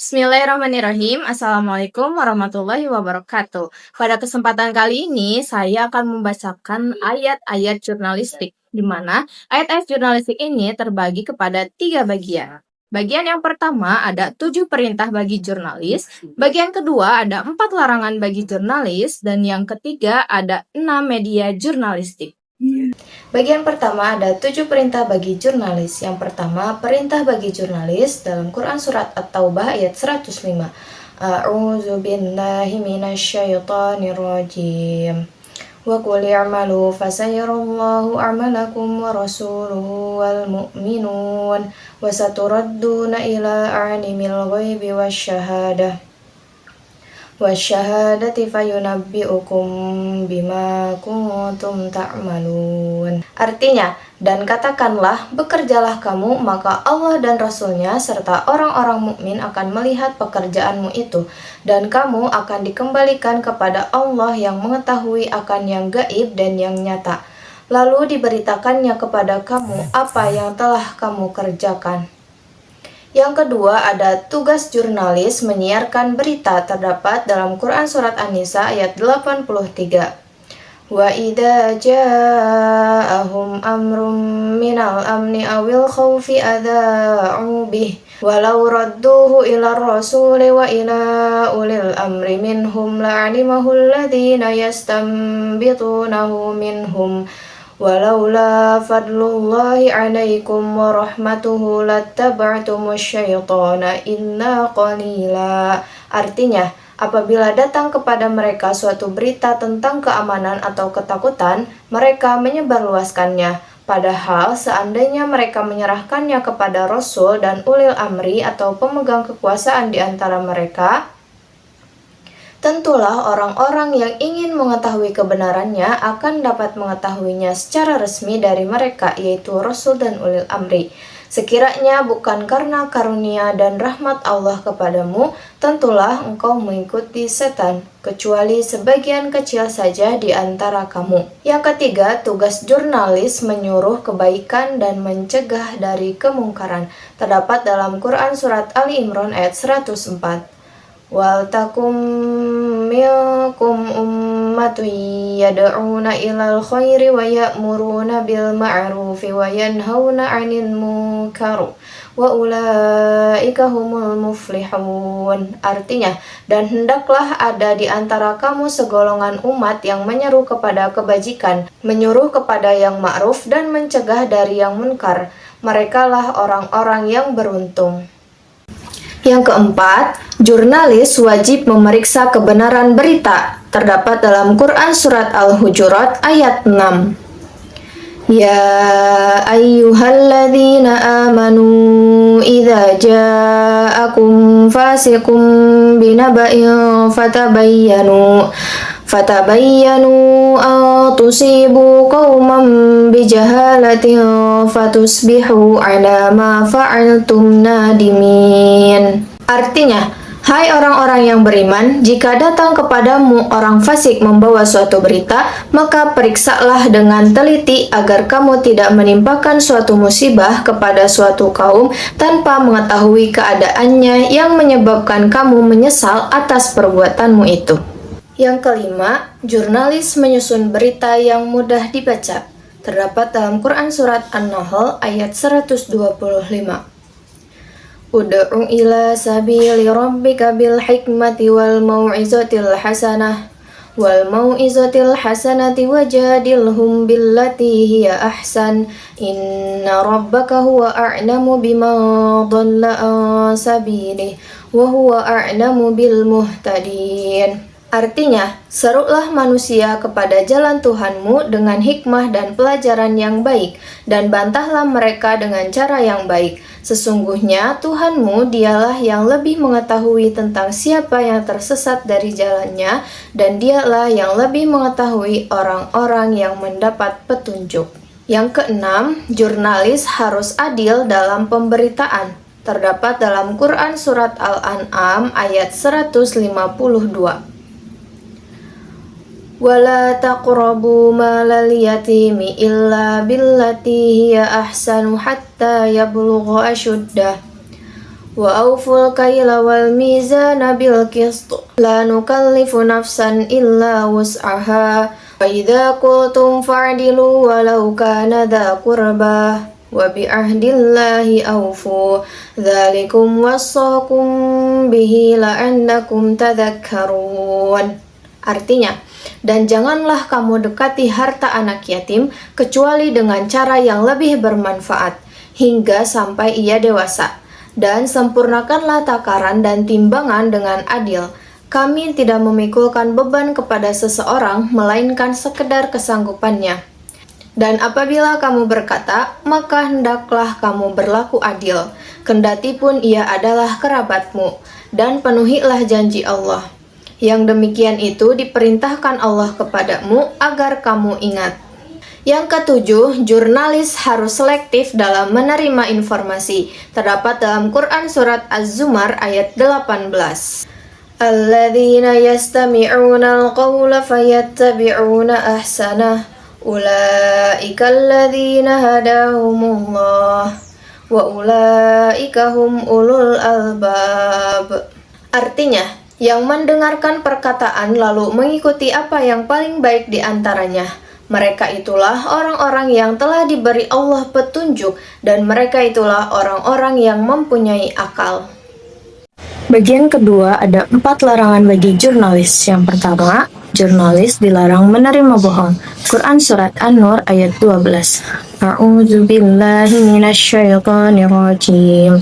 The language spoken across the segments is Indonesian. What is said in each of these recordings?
Bismillahirrahmanirrahim. Assalamualaikum warahmatullahi wabarakatuh. Pada kesempatan kali ini, saya akan membacakan ayat-ayat jurnalistik, di mana ayat-ayat jurnalistik ini terbagi kepada 3 bagian. Bagian yang pertama ada 7 perintah bagi jurnalis, bagian kedua ada 4 larangan bagi jurnalis, dan yang ketiga ada 6 media jurnalistik. Bagian pertama ada 7 perintah bagi jurnalis. Yang pertama, perintah bagi jurnalis dalam Quran Surat At-Taubah ayat 105. A'udzu billahi minasyaitonir rajim. Wa qul i'malu fasayarallahu a'malakum wa rasuluhu wal mu'minun wa saturadduna ila a'limil ghaibi wasyahadati fayunabbi'ukum bima kuntum ta'malun. Artinya, dan katakanlah, bekerjalah kamu, maka Allah dan Rasulnya serta orang-orang mukmin akan melihat pekerjaanmu itu, dan kamu akan dikembalikan kepada Allah yang mengetahui akan yang gaib dan yang nyata. Lalu diberitakannya kepada kamu apa yang telah kamu kerjakan. Yang kedua ada tugas jurnalis menyiarkan berita, terdapat dalam Quran Surat An-Nisa ayat 83. Wa idza ja'ahum amrum minal amni awil khawfi adha'u bih walau radduhu ila rasuli wa ila ulil amri minhum la'alimahu alladhina yastanbitunahu minhum walaula fadlullahi alaikum wa rahmatuhu lattaba'tumus syaitana illa qalila. Artinya, apabila datang kepada mereka suatu berita tentang keamanan atau ketakutan, mereka menyebarluaskannya. Padahal seandainya mereka menyerahkannya kepada Rasul dan ulil amri atau pemegang kekuasaan di antara mereka, tentulah orang-orang yang ingin mengetahui kebenarannya akan dapat mengetahuinya secara resmi dari mereka, yaitu Rasul dan ulil amri. Sekiranya bukan karena karunia dan rahmat Allah kepadamu, tentulah engkau mengikuti setan, kecuali sebagian kecil saja di antara kamu. Yang ketiga, tugas jurnalis menyuruh kebaikan dan mencegah dari kemungkaran. Terdapat dalam Quran Surat Ali Imran ayat 104. Wal takum minkum ummatun yad'una ilal khairi wa ya'muruna bil ma'rufi wa yanhauna 'anil munkar wa ulaika humul muflihun. Artinya, dan hendaklah ada di antara kamu segolongan umat yang menyeru kepada kebajikan, menyuruh kepada yang ma'ruf dan mencegah dari yang munkar. Merekalah orang-orang yang beruntung. Yang keempat, jurnalis wajib memeriksa kebenaran berita. Terdapat dalam Quran Surat Al-Hujurat ayat 6. Ya ayyuhalladzina amanu idza ja'akum fasiqun binaba'in fatabayyanu an tusibu qauman bijahalatin fatusbihu ala ma fa'altum nadimin. Artinya, hai orang-orang yang beriman, jika datang kepadamu orang fasik membawa suatu berita, maka periksalah dengan teliti agar kamu tidak menimpakan suatu musibah kepada suatu kaum tanpa mengetahui keadaannya yang menyebabkan kamu menyesal atas perbuatanmu itu. Yang kelima, jurnalis menyusun berita yang mudah dibaca. Terdapat dalam Quran Surat An-Nahl ayat 125. Ud'u ila sabili rabbika bil hikmati wal mau'izatil hasanati wajadilhum billati hiya ahsan inna rabbaka huwa a'lamu biman dhalla an sabilihi wa huwa a'lamu bil muhtadin. Artinya, serulah manusia kepada jalan Tuhanmu dengan hikmah dan pelajaran yang baik, dan bantahlah mereka dengan cara yang baik. Sesungguhnya Tuhanmu dialah yang lebih mengetahui tentang siapa yang tersesat dari jalannya, dan dialah yang lebih mengetahui orang-orang yang mendapat petunjuk. Yang keenam, jurnalis harus adil dalam pemberitaan. Terdapat dalam Quran Surat Al-An'am ayat 152. Wala taqrabu malal yatimi illa billati hiya ahsanu hatta yablugha ashuddah وأوفوا الكيل والميزان بالقسط لا نكلف نفسا إلا وسعها وإذا قلتم فاعدلوا ولو كان ذا قربى وبعهد الله أوفوا ذلكم وصاكم به لعلكم تذكرون. Artinya, dan janganlah kamu dekati harta anak yatim kecuali dengan cara yang lebih bermanfaat hingga sampai ia dewasa. Dan sempurnakanlah takaran dan timbangan dengan adil. Kami tidak memikulkan beban kepada seseorang melainkan sekedar kesanggupannya. Dan apabila kamu berkata, maka hendaklah kamu berlaku adil, kendati pun ia adalah kerabatmu, dan penuhilah janji Allah. Yang demikian itu diperintahkan Allah kepadamu agar kamu ingat. Yang ketujuh, jurnalis harus selektif dalam menerima informasi. Terdapat dalam Quran Surat Az-Zumar ayat 18. Alladzina yastami'una al-qawla fayattabi'una ahsanah. Ulaika alladzina hadahumullah. Wa ulaika hum ulul albab. Artinya, yang mendengarkan perkataan lalu mengikuti apa yang paling baik di antaranya. Mereka itulah orang-orang yang telah diberi Allah petunjuk dan mereka itulah orang-orang yang mempunyai akal. Bagian kedua ada 4 larangan bagi jurnalis. Yang pertama, jurnalis dilarang menerima bohong. Quran Surat An-Nur ayat 12. A'udzu billahi minasyaitonir rajim.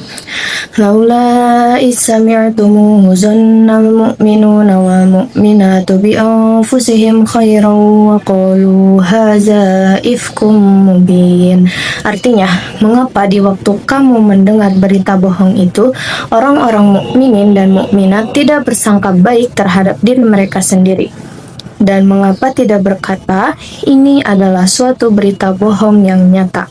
Laula isami'tumuhu zannal mu'minuna wal mu'minatu bi anfusihim khairan wa qalu hadza ifkum mubin. Artinya, mengapa di waktu kamu mendengar berita bohong itu, orang-orang mukminin dan mukminat tidak bersangka baik terhadap diri mereka sendiri? Dan mengapa tidak berkata, ini adalah suatu berita bohong yang nyata?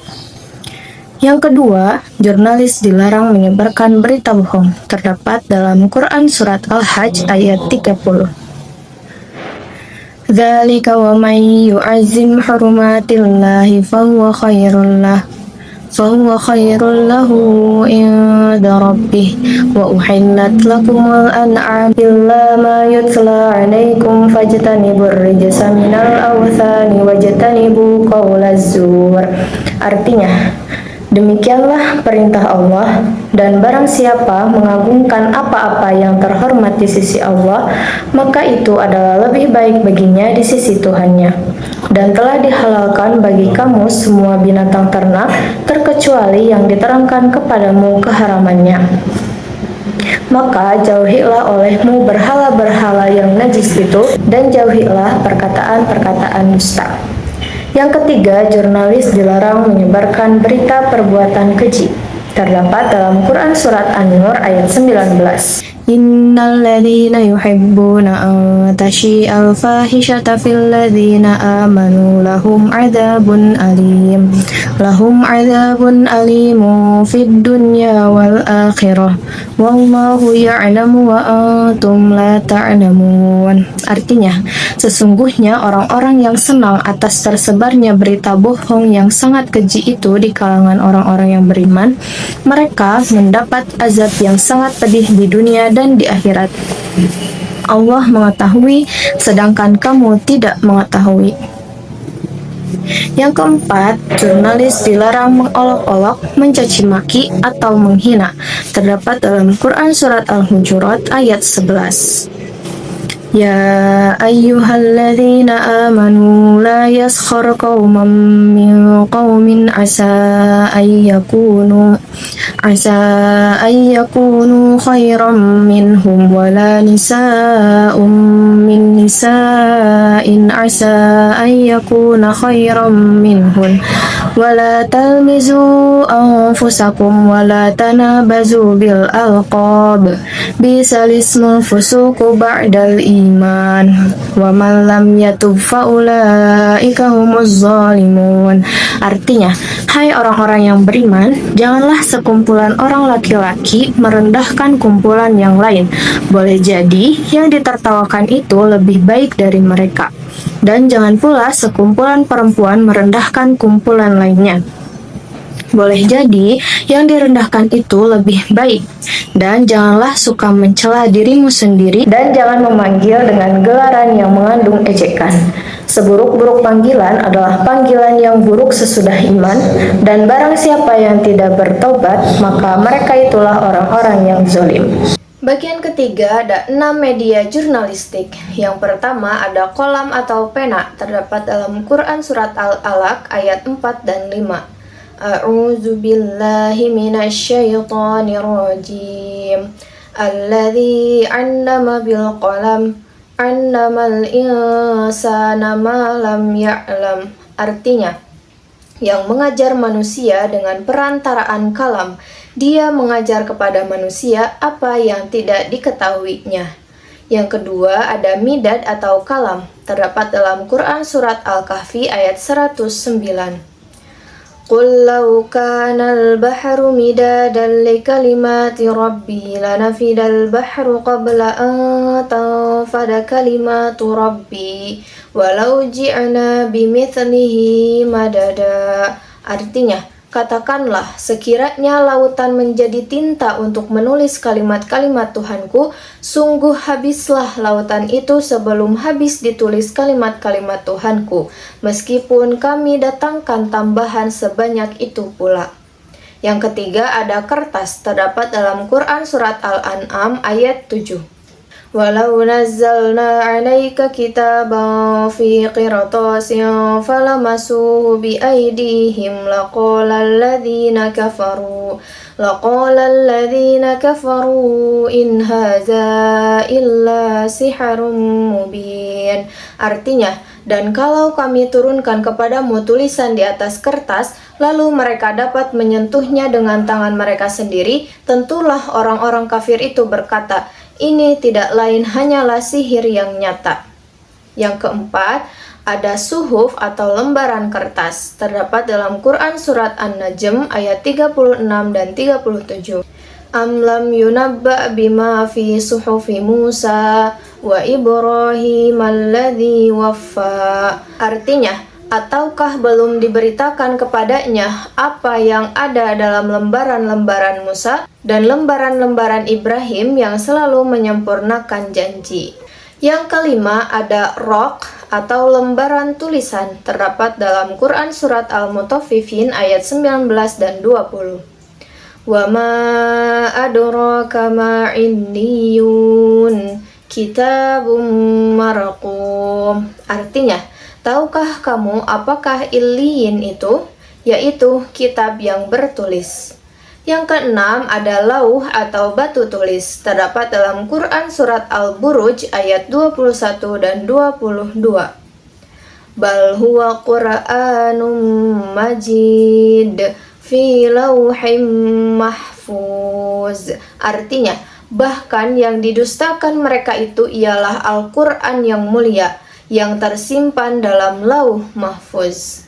Yang kedua, jurnalis dilarang menyebarkan berita bohong. Terdapat dalam Quran Surat Al-Hajj ayat 30. Dzalika wa may yu'azzim hurumatillahi fahuwa khairul lahu inda rabbih wa uhillat lakumul an'am illa ma yutla 'alaikum fajtanibur rijsa minal awthani wajtanibu qaulaz zur. Artinya, demikianlah perintah Allah, dan barang siapa mengagungkan apa-apa yang terhormat di sisi Allah, maka itu adalah lebih baik baginya di sisi Tuhannya. Dan telah dihalalkan bagi kamu semua binatang ternak, terkecuali yang diterangkan kepadamu keharamannya. Maka jauhilah olehmu berhala-berhala yang najis itu, dan jauhilah perkataan-perkataan dusta. Yang ketiga, jurnalis dilarang menyebarkan berita perbuatan keji. Terdapat dalam Quran Surat An-Nur ayat 19. Innal ladzina yuhibbuna an tashi'al fahishata fil ladzina amanu lahum adzabun alimun fid dunya wal akhirah wallahu ya'lamu wa antum la ta'lamun. Artinya, sesungguhnya orang-orang yang senang atas tersebarnya berita bohong yang sangat keji itu di kalangan orang-orang yang beriman, mereka mendapat azab yang sangat pedih di dunia dan di akhirat. Allah mengetahui, sedangkan kamu tidak mengetahui. Yang keempat, jurnalis dilarang mengolok-olok, mencaci maki, atau menghina. Terdapat dalam Quran Surat Al-Hujurat ayat 11. Ya ayyuhalladzina amanu la yaskhar qauman min qaumin asa ayyakunu khairan minhum wala nisa'un min nisa'in asa ayyakuna khairan minhun wala talmizu anfusakum wala tanabazu bil alqab bisal ismul fusuqu ba'dal iman wa man lam yatub faulaika humuz zalimun. Artinya, hai orang-orang yang beriman, janganlah sekumpulan orang laki-laki merendahkan kumpulan yang lain. Boleh jadi yang ditertawakan itu lebih baik dari mereka. Dan jangan pula sekumpulan perempuan merendahkan kumpulan lainnya. Boleh jadi yang direndahkan itu lebih baik. Dan janganlah suka mencela dirimu sendiri dan jangan memanggil dengan gelaran yang mengandung ejekan. Seburuk-buruk panggilan adalah panggilan yang buruk sesudah iman, dan barang siapa yang tidak bertobat, maka mereka itulah orang-orang yang zalim. Bagian ketiga ada 6 media jurnalistik. Yang pertama ada kolam atau pena, terdapat dalam Quran Surat Al-Alaq ayat 4 dan 5. A'udzu billahi minasyaitonir rajim. Alladzi 'allama bil qalam, 'allamal insana ma lam ya'lam. Artinya, yang mengajar manusia dengan perantaraan kalam. Dia mengajar kepada manusia apa yang tidak diketahuinya. Yang kedua ada midad atau kalam, terdapat dalam Quran Surat Al-Kahfi ayat 109. Qul law kana al-bahru midadan li kalimati rabbi lanafidal bahru qabla an tanfada kalimatu rabbi walau ji'na bimithlihi madada. Artinya, katakanlah, sekiranya lautan menjadi tinta untuk menulis kalimat-kalimat Tuhanku, sungguh habislah lautan itu sebelum habis ditulis kalimat-kalimat Tuhanku, meskipun kami datangkan tambahan sebanyak itu pula. Yang ketiga ada kertas, terdapat dalam Quran Surat Al-An'am ayat 7. Walau nazzalna 'alaika kitaban fi qirtasin falamasuhu bi aydihim laqala alladhina kafaru in hadza illa sihrun mubin. Artinya, dan kalau kami turunkan kepadamu tulisan di atas kertas, lalu mereka dapat menyentuhnya dengan tangan mereka sendiri, tentulah orang-orang kafir itu berkata, ini tidak lain hanyalah sihir yang nyata. Yang keempat, ada suhuf atau lembaran kertas, terdapat dalam Quran Surat An-Najm ayat 36 dan 37. Am lam yunabba bima fi suhufi Musa wa Ibrahim alladzi waffa. Artinya, ataukah belum diberitakan kepadanya apa yang ada dalam lembaran-lembaran Musa dan lembaran-lembaran Ibrahim yang selalu menyempurnakan janji. Yang kelima ada rok atau lembaran tulisan, terdapat dalam Quran Surat Al-Mutaffifin ayat 19 dan 20. Wa ma adraka ma inniyun kitabum marqum. Artinya, tahukah kamu apakah Illiyin itu? Yaitu kitab yang bertulis. Yang keenam ada lauh atau batu tulis, terdapat dalam Quran Surat Al-Buruj ayat 21 dan 22. Bal huwa Qur'anum majid fi lauhim mahfuz. Artinya, bahkan yang didustakan mereka itu ialah Al-Quran yang mulia, yang tersimpan dalam lauh mahfuz.